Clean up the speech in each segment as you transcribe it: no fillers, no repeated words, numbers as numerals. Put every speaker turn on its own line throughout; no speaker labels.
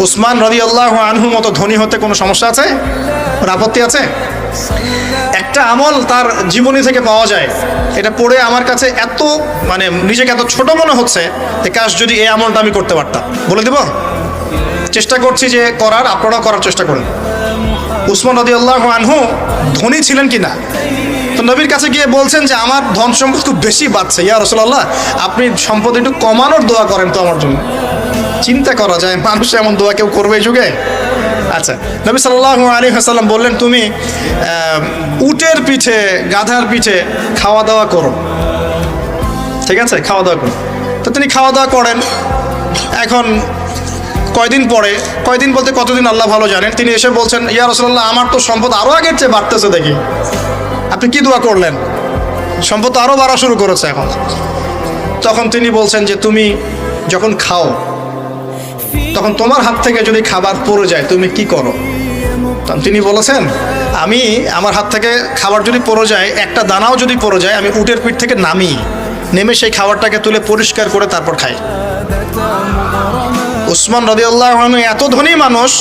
উসমান রাদিয়াল্লাহু আনহু মতো ধনী হতে কোনো সমস্যা আছে, আপত্তি আছে? একটা আমল তার জীবনী থেকে পাওয়া যায়, এটা পড়ে আমার কাছে এত নিজেকে এত ছোট মনে হচ্ছে যে কাশ যদি এই আমলটা আমি করতে পারতাম। বলে দিব, চেষ্টা করছি যে করার, আপনারাও করার চেষ্টা করুন। উসমান রাদিয়াল্লাহু আনহু ধনী ছিলেন কিনা? তো নবীর কাছে গিয়ে বলছেন যে আমার ধন সম্পদ খুব বেশি বাড়ছে, ইয়া রাসূলুল্লাহ আপনি সম্পদ একটু কমানোর দোয়া করেন তো আমার জন্য। চিন্তা করা যায় মানুষ এমন দোয়া কেউ করবে এই যুগে? আচ্ছা, নবী সাল্লাল্লাহু আলাইহি ওয়াসাল্লাম বললেন তুমি উটের পিঠে, গাধার পিঠে খাওয়া দাওয়া করো, ঠিক আছে, খাওয়া দাওয়া করো। তো তিনি খাওয়া দাওয়া করেন। এখন কয়দিন পরে, কয়দিন বলতে কতদিন আল্লাহ ভালো জানেন, তিনি এসে বলছেন ইয়া রাসূলুল্লাহ আমার তো সম্পদ আরও আগের চেয়ে বাড়তেছে, দেখি আপনি কি দোয়া করলেন, সম্পদ তো আরও বাড়া শুরু করেছে এখন। তখন তিনি বলছেন যে তুমি যখন খাও তখন তোমার হাত থেকে যদি খাবার পড়ে যায় তুমি কি করো? তখন তিনি বলেছেন আমি আমার হাত থেকে খাবার যদি পড়ে যায়, একটা দানাও যদি পড়ে যায়, আমি উটের পিঠ থেকে নেমে সেই খাবারটাকে তুলে পরিষ্কার করে তারপর খাই। উসমান রাদিয়াল্লাহু আনহু এত ধনী মানুষ,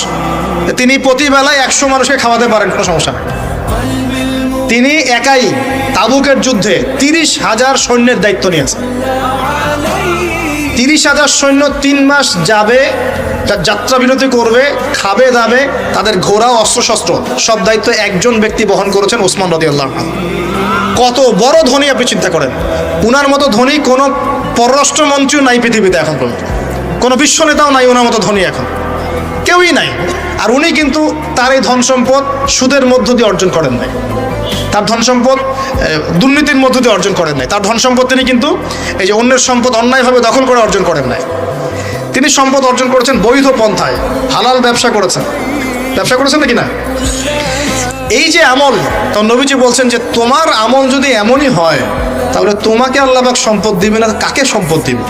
তিনি প্রতিবেলায় 100 মানুষকে খাওয়াতে পারেন, কোনো সমস্যা নেই। তিনি একাই তাবুকের যুদ্ধে 30,000 সৈন্যের দায়িত্ব নিয়েছেন। 30,000 সৈন্য 3 মাস যাবে, যাত্রা বিরতি করবে, খাবে দাবে, তাদের ঘোড়া অস্ত্রশস্ত্র সব দায়িত্ব একজন ব্যক্তি বহন করেছেন, উসমান রাদিয়াল্লাহু আনহু। কত বড় ধনী আপনি চিন্তা করেন। উনার মতো ধনী কোনো পররাষ্ট্রমন্ত্রীও নাই পৃথিবীতে এখন পর্যন্ত, কোনো বিশ্ব নেতাও নাই ওনার মতো ধনী, এখন কেউই নাই। আর উনি কিন্তু তার এই ধন সম্পদ সুদের মধ্য দিয়ে অর্জন করেন নাই, তার ধন সম্পদ দুর্নীতির মধ্য দিয়ে অর্জন করেন নাই। তার ধন সম্পদ তিনি কিন্তু এই যে অন্যের সম্পদ অন্যায়ভাবে দখল করে অর্জন করেন নাই। তিনি সম্পদ অর্জন করেছেন বৈধ পন্থায়, হালাল ব্যবসা করেছেন নাকি না? এই যে আমল, তো নবীজি বলছেন যে তোমার আমল যদি এমনই হয় তাহলে তোমাকে আল্লাহ পাক সম্পদ দিবে না, কাকে সম্পদ দিবে?